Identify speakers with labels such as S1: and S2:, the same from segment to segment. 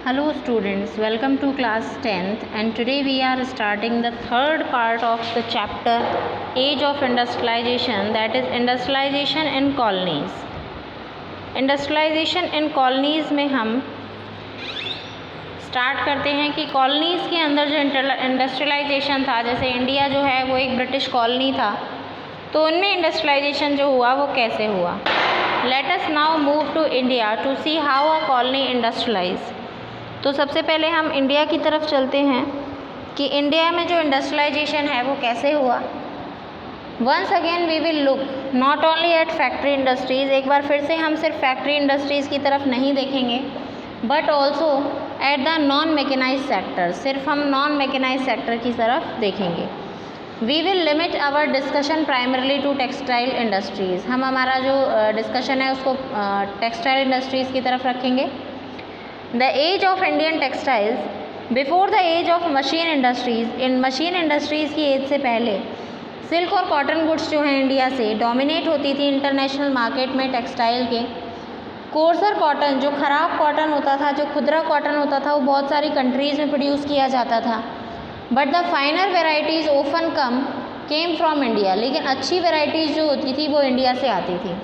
S1: Hello students, welcome to class 10th and today we are starting the third part of the chapter Age of Industrialization, that is Industrialization in Colonies. Industrialization in Colonies में हम start करते हैं कि colonies के अंदर जो industrialisation था, जैसे इंडिया जो है वो एक ब्रिटिश कॉलोनी था, तो उनमें इंडस्ट्रियलाइजेशन जो हुआ वो कैसे हुआ. Let us now move to India to see how a colony industrialise. तो सबसे पहले हम इंडिया की तरफ चलते हैं कि इंडिया में जो इंडस्ट्रियलाइजेशन है वो कैसे हुआ. Once again we will look not only at factory industries, एक बार फिर से हम सिर्फ फैक्ट्री इंडस्ट्रीज़ की तरफ नहीं देखेंगे, but also at the non mechanise sector, सिर्फ हम नॉन मैकेनाइज सेक्टर की तरफ देखेंगे. We will limit our discussion primarily to textile industries. हम हमारा जो डिस्कशन है उसको टेक्सटाइल इंडस्ट्रीज़ की तरफ रखेंगे. The age of Indian textiles before the age of machine industries. In machine industries की एज से पहले सिल्क और कॉटन गुड्स जो हैं इंडिया से डोमिनेट होती थी इंटरनेशनल मार्केट में टेक्सटाइल के. कोर्सर कॉटन, जो ख़राब कॉटन होता था, जो खुदरा कॉटन होता था, वो बहुत सारी कंट्रीज़ में प्रोड्यूस किया जाता था. But the finer varieties often came from India. लेकिन अच्छी वेराइटीज़ जो होती थी वो इंडिया से आती थी.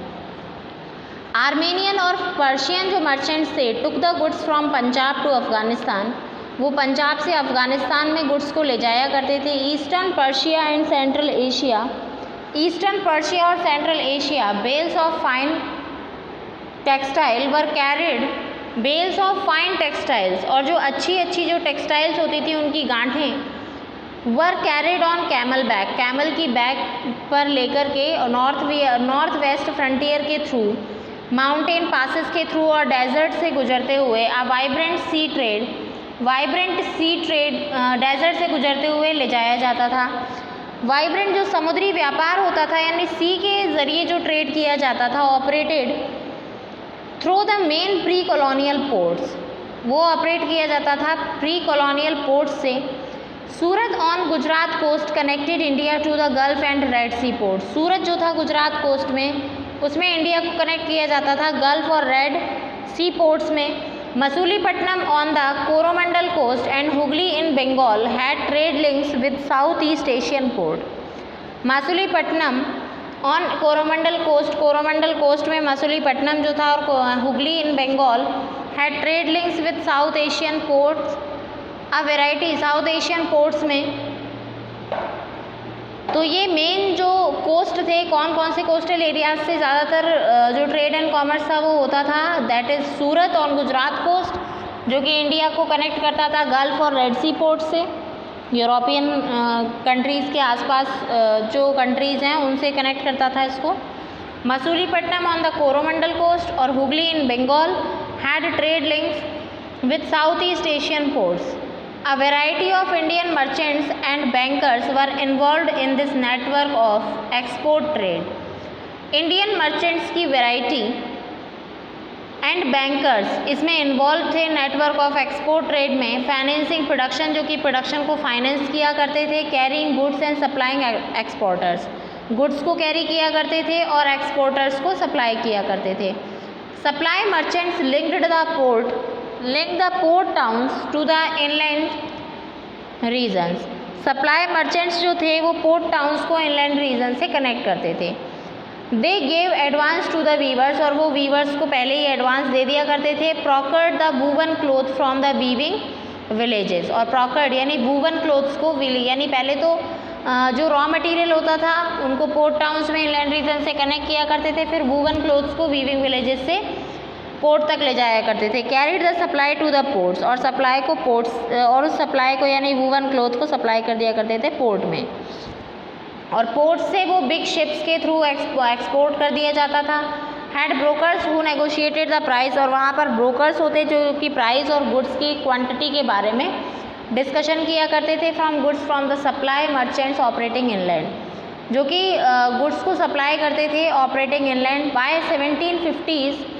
S1: आर्मेनियन और पर्शियन जो मर्चेंट्स थे took the goods from Punjab to Afghanistan. वो पंजाब से अफ़गानिस्तान में गुड्स को ले जाया करते थे. Eastern Persia and central Asia, eastern Persia और central Asia bales of fine textile were carried. Bales of fine textiles, और जो अच्छी जो टेक्सटाइल्स होती थी उनकी गांठें were carried on camel back. Camel की बैक पर लेकर के नॉर्थ वेस्ट फ्रंटियर के थ्रू, माउंटेन पासिस के थ्रू और डेजर्ट से गुजरते हुए वाइब्रेंट सी ट्रेड डेजर्ट से गुजरते हुए ले जाया जाता था. वाइब्रेंट जो समुद्री व्यापार होता था, यानी सी के ज़रिए जो ट्रेड किया जाता था, operated through the main pre colonial ports. वो ऑपरेट किया जाता था प्री कॉलोनियल पोर्ट्स से. Surat on Gujarat coast connected India to the gulf and Red C port. Surat जो था गुजरात कोस्ट में, उसमें इंडिया को कनेक्ट किया जाता था गल्फ और रेड सी पोर्ट्स में. Masulipatnam on the Coromandel coast and Hooghly in Bengal had trade links with south east Asian port. Masulipatnam on Coromandel coast में मसूलीपट्टनम जो था और Hooghly in Bengal had trade links with south Asian ports. A variety south Asian ports में. तो ये main जो coast थे, कौन से कोस्टल एरियाज से ज़्यादातर जो ट्रेड एंड कॉमर्स था वो होता था, that is Surat on Gujarat coast, जो कि इंडिया को कनेक्ट करता था गल्फ और रेड सी पोर्ट से. यूरोपियन कंट्रीज़ के आसपास जो कंट्रीज़ हैं उनसे कनेक्ट करता था इसको. Masulipatnam on the Coromandel coast और Hooghly in Bengal had trade links with south east Asian ports. A variety of Indian merchants and bankers were involved in this network of export trade. Indian merchants की variety and bankers इसमें involve थे network of export trade में. Financing production, जो कि production को finance किया करते थे. Carrying goods and supplying exporters, goods को कैरी किया करते थे और एक्सपोर्टर्स को सप्लाई किया करते थे. Supply merchants linked the port towns to the inland regions. Supply merchants जो थे वो पोर्ट टाउन्स को इनलैंड रीजन से कनेक्ट करते थे. They gave advance to the weavers, और वो वीवर्स को पहले ही एडवांस दे दिया करते थे. Procured the woven cloth from the weaving villages. और प्रोकर्ड यानी वूवन क्लोथ्स को, यानी पहले तो जो रॉ मटेरियल होता था उनको पोर्ट टाउन्स में इनलैंड रीजन से कनेक्ट किया करते थे, फिर वूवन क्लोथ्स को वीविंग विलेजेस से पोर्ट तक ले जाया करते थे. Carried the supply to the ports, और सप्लाई को पोर्ट्स, और उस सप्लाई को यानी वूवन क्लोथ को सप्लाई कर दिया करते थे पोर्ट में, और पोर्ट से वो बिग शिप्स के थ्रू एक्सपोर्ट कर दिया जाता था. Had brokers who negotiated the price, और वहाँ पर ब्रोकर्स होते जो कि प्राइस और गुड्स की क्वांटिटी के बारे में डिस्कशन किया करते थे. From the supply merchants operating inland, जो कि गुड्स को सप्लाई करते थे operating inland. By 1750s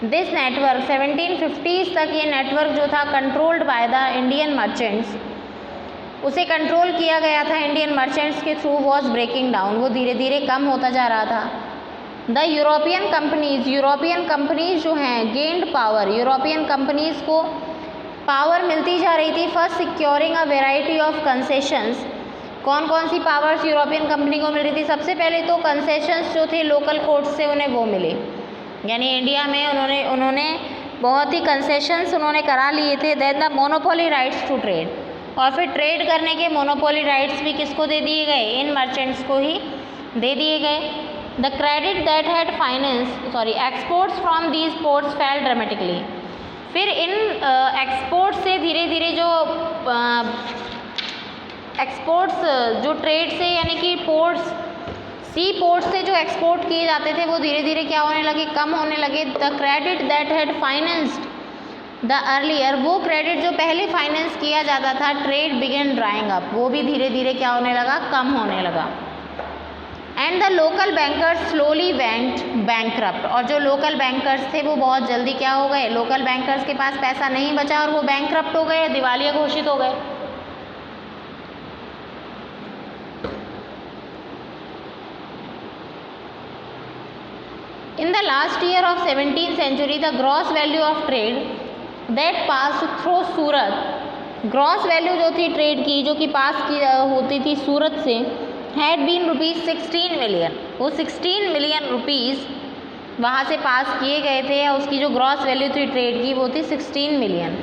S1: this network, 1750s तक ये नेटवर्क जो था controlled by the Indian merchants, उसे कंट्रोल किया गया था इंडियन मर्चेंट्स के थ्रू, वॉज ब्रेकिंग डाउन, वो धीरे धीरे कम होता जा रहा था. द यूरोपियन कंपनीज जो हैं गेंड पावर. यूरोपियन कंपनीज़ को पावर मिलती जा रही थी for securing a variety of concessions. कौन कौन सी पावर्स यूरोपियन कंपनी को मिल रही थी? सबसे पहले तो कंसेशंस जो थे लोकल कोर्ट्स से उन्हें वो मिले, यानी इंडिया में उन्होंने बहुत ही कंसेशंस उन्होंने करा लिए थे। Then the monopoly rights to trade, और फिर ट्रेड करने के मोनोपोली राइट्स भी किसको दे दिए गए? इन मर्चेंट्स को ही दे दिए गए। The credit that had exports from these ports fail dramatically. फिर इन एक्सपोर्ट से धीरे धीरे जो एक्सपोर्ट्स जो ट्रेड से यानी कि पोर्ट्स सी पोर्ट से जो एक्सपोर्ट किए जाते थे वो धीरे धीरे क्या होने लगे? कम होने लगे। The credit that had financed the earlier, वो क्रेडिट जो पहले फाइनेंस किया जाता था, ट्रेड बिगन ड्राइंग अप, वो भी धीरे धीरे क्या होने लगा? कम होने लगा। And the local bankers slowly went bankrupt, और जो लोकल बैंकर्स थे वो बहुत जल्दी क्या हो गए? लोकल बैंकर्स के पास पैसा नहीं बचा और वो बैंकक्रप्ट हो गए, दिवालिया घोषित हो गए। In the last year of 17th century, the gross value of trade that passed through Surat, gross value जो थी ट्रेड की जो कि पास की होती थी सूरत से, हैड बीन ₹16 मिलियन, वो 16 मिलियन रुपीज़ वहाँ से पास किए गए थे, या उसकी जो ग्रॉस वैल्यू थी ट्रेड की वो थी 16 million.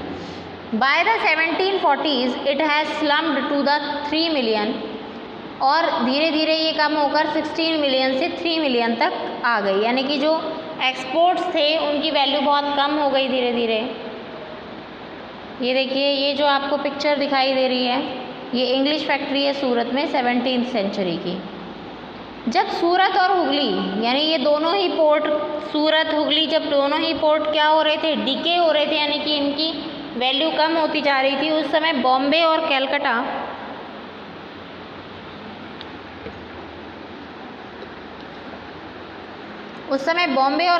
S1: By the 1740s it has slumped to the 3 million, और धीरे धीरे ये कम होकर 16 मिलियन से 3 मिलियन तक आ गई, यानी कि जो एक्सपोर्ट्स थे उनकी वैल्यू बहुत कम हो गई धीरे धीरे। ये देखिए, ये जो आपको पिक्चर दिखाई दे रही है ये इंग्लिश फैक्ट्री है सूरत में 17th सेंचुरी की। जब सूरत और हुगली यानी ये दोनों ही पोर्ट, सूरत हुगली, जब दोनों ही पोर्ट क्या हो रहे थे? डीके हो रहे थे, यानी कि इनकी वैल्यू कम होती जा रही थी। उस समय बॉम्बे और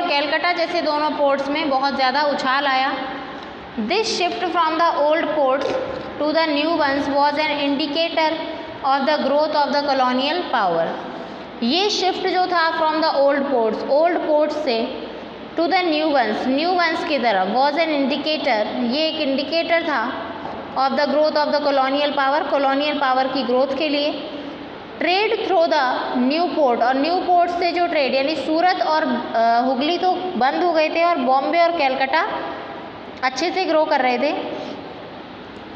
S1: कैलकाटा जैसे दोनों पोर्ट्स में बहुत ज़्यादा उछाल आया। This shift from the old ports to the new ones was an indicator of the growth of the colonial power. ये शिफ्ट जो था फ्रॉम द ओल्ड पोर्ट्स से टू द न्यू वंस की तरफ, वॉज एन इंडिकेटर, ये एक indicator था of the growth of the colonial power की ग्रोथ के लिए। Trade through the new port, और न्यू पोर्ट से जो ट्रेड यानी सूरत और हुगली तो बंद हो गए थे और बॉम्बे और कैलकाटा अच्छे से ग्रो कर रहे थे।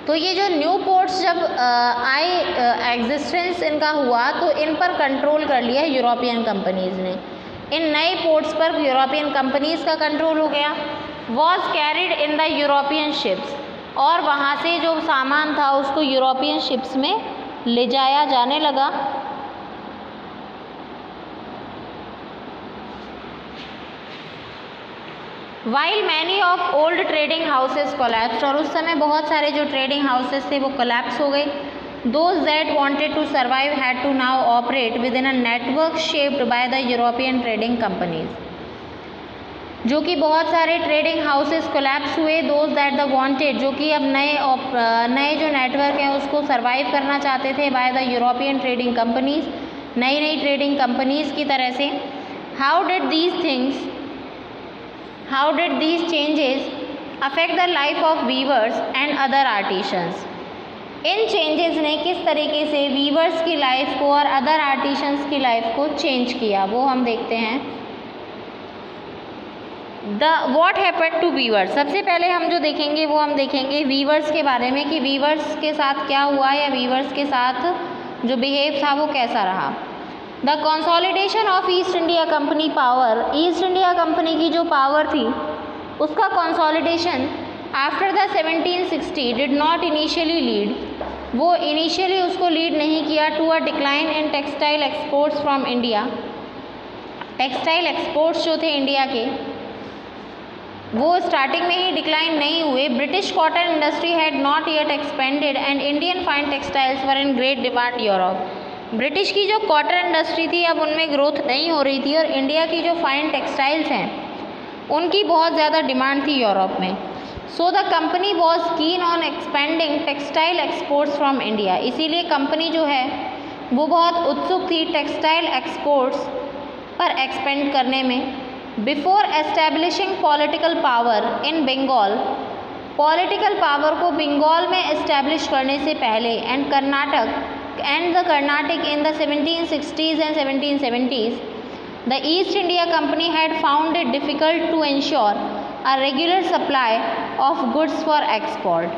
S1: तो ये जो न्यू पोर्ट्स जब एग्जिस्टेंस इनका हुआ तो इन पर कंट्रोल कर लिया यूरोपियन कंपनीज़ ने। इन नए पोर्ट्स पर यूरोपियन कंपनीज़ का कंट्रोल हो गया। Was carried in the European ships, और वहाँ से जो सामान था उसको यूरोपियन शिप्स में ले जाया जाने लगा। While many of old trading houses collapsed, और उस समय बहुत सारे जो ट्रेडिंग हाउसेस थे वो कोलैप्स हो गए। Those that wanted to survive had to now operate within a network shaped by the European trading companies, जो कि बहुत सारे ट्रेडिंग हाउसेस कोलैप्स हुए। दोज दैट द वांटेड, जो कि अब नए जो नेटवर्क हैं उसको सर्वाइव करना चाहते थे bye the European trading companies, नई ट्रेडिंग कंपनीज की तरह से। How did these changes affect the life of viewers and other artisans, in changes ने किस तरीके से वीवर्स की लाइफ को और अदर आर्टिशंस की लाइफ को चेंज किया, वो हम देखते हैं। वॉट हैपेंड टू वीवर्स, सबसे पहले हम जो देखेंगे वो हम देखेंगे वीवर्स के बारे में कि वीवर्स के साथ क्या हुआ या वीवर्स के साथ जो बिहेव था वो कैसा रहा। The consolidation of East India Company power, East India Company की जो पावर थी उसका consolidation after the 1760 did not initially lead, वो इनिशियली उसको लीड नहीं किया to a decline in textile exports from India. Textile exports जो थे इंडिया के वो स्टार्टिंग में ही डिक्लाइन नहीं हुए। British cotton industry had not yet expanded and Indian fine textiles were in great demand Europe. British की जो कॉटन इंडस्ट्री थी अब उनमें ग्रोथ नहीं हो रही थी और इंडिया की जो फाइन टेक्सटाइल्स हैं उनकी बहुत ज़्यादा डिमांड थी यूरोप में। So the company was keen on expanding textile exports from India, इसीलिए कंपनी जो है वो बहुत उत्सुक थी टेक्सटाइल एक्सपोर्ट्स पर एक्सपेंड करने में। Before establishing political power in Bengal, political power को बंगाल में इस्टेब्लिश करने से पहले and the Karnataka in the 1760s and 1770s, the East India Company had found it difficult to ensure a regular supply of goods for export.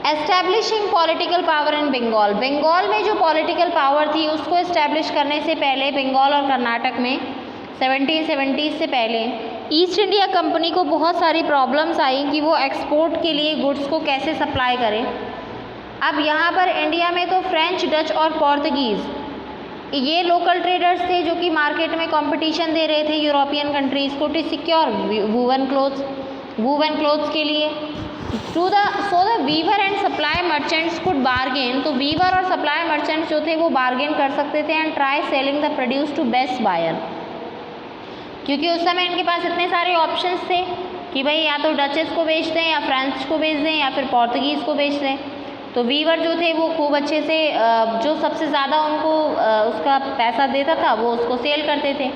S1: Establishing political power in Bengal, Bengal में जो political power थी उसको establish करने से पहले बंगाल और कर्नाटक में 1770 से पहले ईस्ट इंडिया कंपनी को बहुत सारी प्रॉब्लम्स आई कि वो एक्सपोर्ट के लिए गुड्स को कैसे सप्लाई करे। अब यहाँ पर इंडिया में तो फ्रेंच, डच और पोर्तुगीज़ ये लोकल ट्रेडर्स थे जो कि मार्केट में कंपटीशन दे रहे थे यूरोपियन कंट्रीज़ को टू सिक्योर वूवन क्लोथ्स के लिए। So the weaver and supply merchants could bargain, तो वीवर और सप्लाई मर्चेंट्स जो थे वो बार्गेन कर सकते थे and try selling the produce to best buyer, क्योंकि उस समय इनके पास इतने सारे ऑप्शंस थे कि भाई या तो डचेस को बेच दें या फ्रेंच को बेच दें या फिर पोर्तुगीज़ को बेच दें। तो वीवर जो थे वो खूब अच्छे से जो सबसे ज़्यादा उनको उसका पैसा देता था वो उसको सेल करते थे।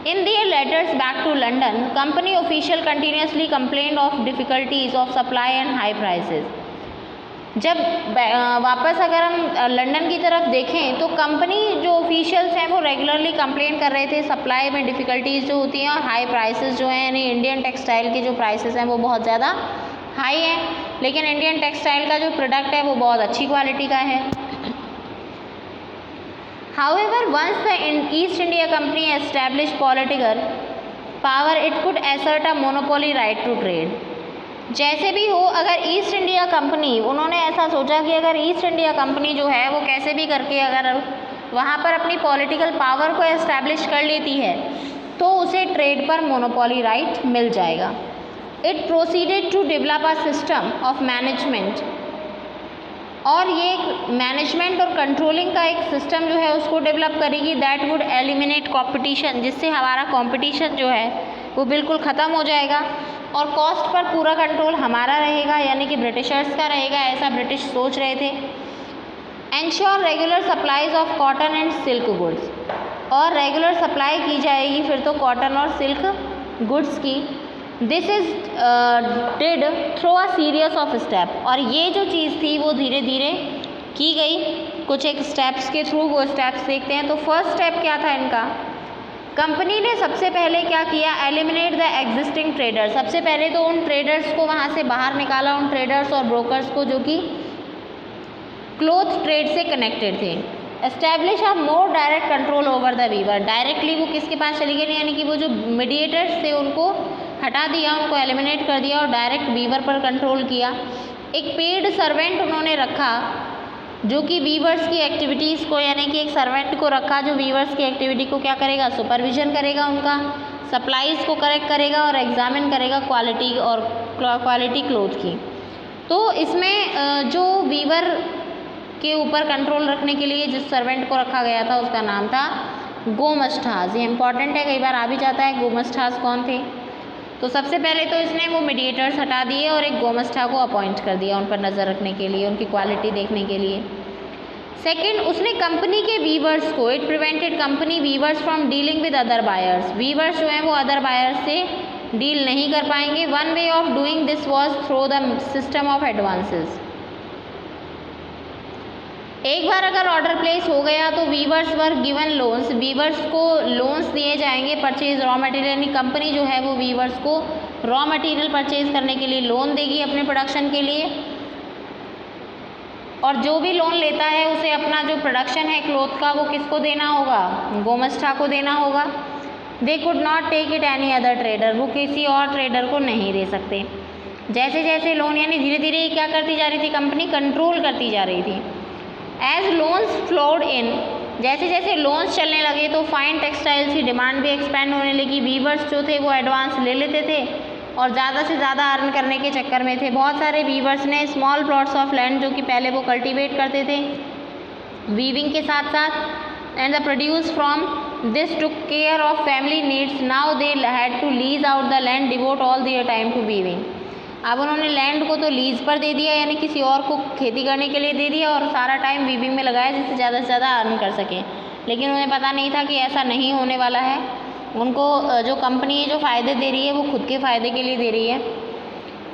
S1: In their letters back to London, company official continuously complaint of difficulties of supply and high prices. जब वापस अगर हम लंदन की तरफ देखें तो कंपनी जो ऑफिशियल्स हैं वो रेगुलरली कंप्लेंट कर रहे थे सप्लाई में डिफ़िकल्टीज जो होती हैं और हाई प्राइसेस जो हैं, यानी इंडियन टेक्सटाइल के जो प्राइसेस हैं वो बहुत ज़्यादा हाई है, लेकिन इंडियन टेक्सटाइल का जो प्रोडक्ट है वो बहुत अच्छी क्वालिटी का है। However once the East India Company establish political power it could assert a monopoly right to trade. जैसे भी हो, अगर ईस्ट इंडिया कंपनी, उन्होंने ऐसा सोचा कि अगर ईस्ट इंडिया कंपनी जो है वो कैसे भी करके अगर वहाँ पर अपनी पॉलिटिकल पावर को एस्टैब्लिश कर लेती है तो उसे ट्रेड पर मोनोपोली राइट मिल जाएगा। It proceeded to develop a system of management, और ये मैनेजमेंट और कंट्रोलिंग का एक सिस्टम जो है उसको डेवलप करेगी दैट वुड एलिमिनेट कॉम्पिटिशन, जिससे हमारा कॉम्पिटिशन जो है वो बिल्कुल ख़त्म हो जाएगा और कॉस्ट पर पूरा कंट्रोल हमारा रहेगा, यानी कि ब्रिटिशर्स का रहेगा, ऐसा ब्रिटिश सोच रहे थे। Ensure regular supplies of cotton and silk goods, और रेगुलर सप्लाई की जाएगी फिर तो कॉटन और सिल्क गुड्स की। This is did through a serious of step, और ये जो चीज़ थी वो धीरे धीरे की गई कुछ एक स्टेप्स के थ्रू। वो स्टेप्स देखते हैं। तो फर्स्ट स्टेप क्या था इनका, कंपनी ने सबसे पहले क्या किया, एलिमिनेट द एग्जिस्टिंग ट्रेडर्स। सबसे पहले तो उन ट्रेडर्स को वहाँ से बाहर निकाला, उन ट्रेडर्स और ब्रोकर्स को जो कि क्लोथ ट्रेड से कनेक्टेड थे। Establish a more direct control over the weaver, directly वो किसके पास चली गई, यानी कि वो जो मीडिएटर्स थे उनको हटा दिया, उनको एलिमिनेट कर दिया और डायरेक्ट वीवर पर कंट्रोल किया। एक पेड सर्वेंट उन्होंने रखा जो कि वीवर्स की एक्टिविटीज़ को, यानी कि एक सर्वेंट को रखा जो वीवर्स की एक्टिविटी को क्या करेगा, सुपरविजन करेगा, उनका सप्लाईज़ को करेक्ट करेगा और एग्जामिन करेगा क्वालिटी क्लोथ की। तो इसमें जो वीवर के ऊपर कंट्रोल रखने के लिए जिस सर्वेंट को रखा गया था उसका नाम था गोमस्टास। ये इंपॉर्टेंट है, कई बार आ भी जाता है गोमस्टास कौन थे। तो सबसे पहले तो इसने वो मीडिएटर्स हटा दिए और एक गोमस्टा को अपॉइंट कर दिया उन पर नज़र रखने के लिए, उनकी क्वालिटी देखने के लिए। सेकंड, उसने कंपनी के वीवर्स को, it prevented company weavers from dealing with other buyers. वीवर्स जो हैं वो अदर बायर्स से डील नहीं कर पाएंगे। One way of doing this was through the system of advances. एक बार अगर ऑर्डर प्लेस हो गया तो वीवर्स वर गिवन लोन्स, वीवर्स को लोन्स दिए जाएंगे परचेज रॉ मटेरियल, यानी कंपनी जो है वो वीवर्स को रॉ मटेरियल परचेज करने के लिए लोन देगी अपने प्रोडक्शन के लिए, और जो भी लोन लेता है उसे अपना जो प्रोडक्शन है क्लोथ का वो किसको देना होगा, गोमस्टा को देना होगा। They could not take it any other trader, वो किसी और ट्रेडर को नहीं दे सकते। जैसे जैसे लोन, यानी धीरे धीरे क्या करती जा रही थी, कंपनी कंट्रोल करती जा रही थी। एज लोन्स फ्लोड इन, जैसे जैसे लोन्स चलने लगे तो फाइन टेक्सटाइल्स की डिमांड भी एक्सपेंड होने लगी। वीवर्स जो थे वो एडवांस ले लेते थे और ज़्यादा से ज़्यादा अर्न करने के चक्कर में थे। बहुत सारे वीवर्स ने स्मॉल प्लॉट्स ऑफ लैंड जो कि पहले वो कल्टीवेट करते थे वीविंग के साथ साथ, and the produce from this took care of family needs. Now they had to lease out the land, devote all their time to weaving. अब उन्होंने लैंड को तो लीज पर दे दिया, यानी किसी और को खेती करने के लिए दे दिया और सारा टाइम वीविंग में लगाया जिससे ज़्यादा से ज़्यादा अर्न कर सकें। लेकिन उन्हें पता नहीं था कि ऐसा नहीं होने वाला है। उनको जो कंपनी जो फ़ायदे दे रही है वो खुद के फ़ायदे के लिए दे रही है।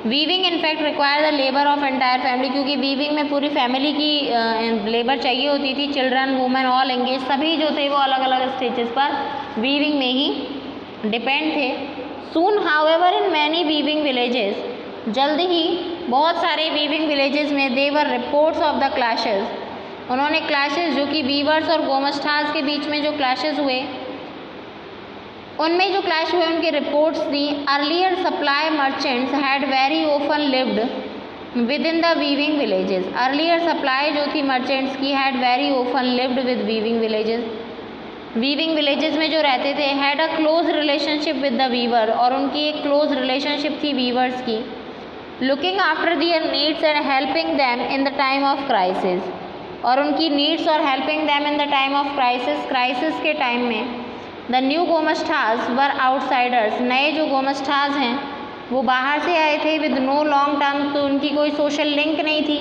S1: Weaving in fact require the labour of entire family, क्योंकि वीविंग में पूरी फैमिली की लेबर चाहिए होती थी। चिल्ड्रन, वुमेन, ऑल एंगेज, सभी जो थे वो अलग अलग स्टेजेस पर वीविंग में ही डिपेंड थे। Soon however in many weaving villages, जल्द ही बहुत सारे वीविंग विलेजेस में there were reports of the clashes, उन्होंने क्लैशेस जो कि वीवर्स और गोमस्टास के बीच में जो क्लैशेस हुए, उनमें जो क्लैश हुए उनकी रिपोर्ट्स दी। Earlier supply merchants had very often lived within the weaving villages, earlier supply जो थी मर्चेंट्स की had very often lived with weaving villages, weaving villages में जो रहते थे, had a close relationship with the weaver, और उनकी एक क्लोज रिलेशनशिप थी वीवर्स की। Looking after their needs and helping them in the time of crisis, और उनकी नीड्स और helping them in the time of crisis, crisis के time में। द न्यू गोमस्टास वर आउटसाइडर्स, नए जो गोमस्टास हैं वो बाहर से आए थे विद नो लॉन्ग टर्म, तो उनकी कोई सोशल लिंक नहीं थी,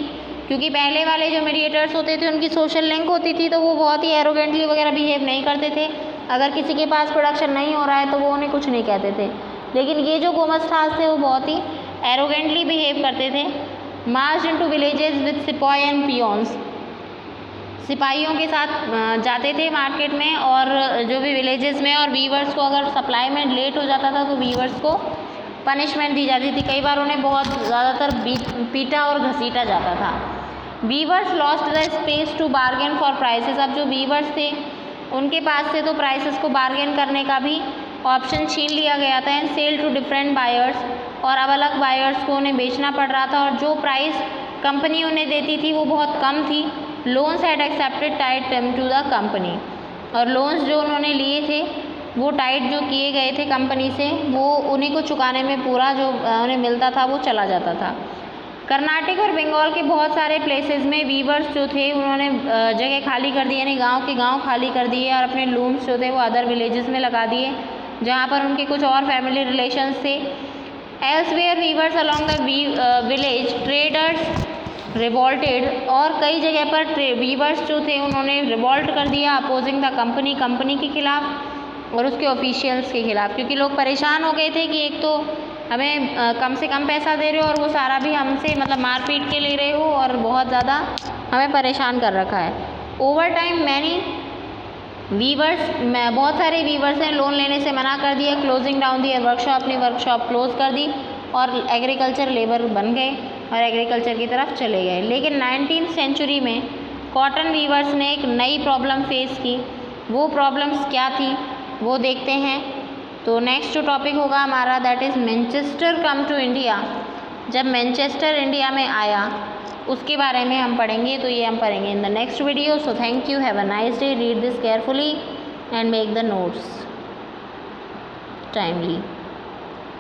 S1: क्योंकि पहले वाले जो मीडिएटर्स होते थे उनकी सोशल लिंक होती थी, तो वो बहुत ही एरोगेंटली वगैरह बिहेव नहीं करते थे। अगर किसी के पास प्रोडक्शन नहीं हो रहा है तो वो उन्हें कुछ नहीं कहते थे, लेकिन ये जो गोमस्टास थे वो बहुत ही एरोगेंटली बिहेव करते थे। March into villages with sepoys and peons, सिपाहियों के साथ जाते थे मार्केट में और जो भी विलेजेस में, और वीवर्स को अगर सप्लाई में लेट हो जाता था तो वीवर्स को पनिशमेंट दी जाती थी, कई बार उन्हें बहुत ज़्यादातर पीटा और घसीटा जाता था। Weavers lost the space to bargain for prices, अब जो वीवर्स थे उनके पास से तो प्राइसेस को बार्गेन करने का भी ऑप्शन छीन लिया गया था। And sell to different buyers, और अब अलग बायर्स को उन्हें बेचना पड़ रहा था, और जो प्राइस कंपनी उन्हें देती थी वो बहुत कम थी। Loans had accepted tight term to the company, और लोन्स जो उन्होंने लिए थे वो टाइट जो किए गए थे कंपनी से, वो उन्हीं को चुकाने में पूरा जो उन्हें मिलता था वो चला जाता था। कर्नाटक और बंगाल के बहुत सारे प्लेसेस में वीवर्स जो थे उन्होंने जगह खाली कर दी, यानी गांव के गांव खाली कर दिए और अपने लूम्स जो थे वो अदर विलेजेस में लगा दिए जहां पर उनके कुछ और फैमिली रिलेशंस थे। Elsewhere weavers along the village traders revolted, और कई जगह पर वीवर्स जो थे उन्होंने रिवॉल्ट कर दिया अपोजिंग द कंपनी, कंपनी के खिलाफ और उसके ऑफिशियल्स के खिलाफ, क्योंकि लोग परेशान हो गए थे कि एक तो हमें कम से कम पैसा दे रहे हो और वो सारा भी हमसे मतलब मारपीट के ले रहे हो और बहुत ज़्यादा हमें परेशान कर रखा है। ओवर टाइम मैनी वीवर्स, बहुत सारे वीवर्स ने लोन लेने से मना कर दिया। क्लोजिंग डाउन दी वर्कशॉप, अपनी वर्कशॉप क्लोज कर दी और एग्रीकल्चर लेबर बन गए और एग्रीकल्चर की तरफ चले गए। लेकिन 19th सेंचुरी में कॉटन वीवर्स ने एक नई प्रॉब्लम फेस की। वो प्रॉब्लम्स क्या थी वो देखते हैं। तो नेक्स्ट जो टॉपिक होगा हमारा that is Manchester come to India. जब मैनचेस्टर इंडिया में आया उसके बारे में हम पढ़ेंगे, तो ये हम पढ़ेंगे in the next video. So thank you, have a nice day, read this carefully and make the notes timely.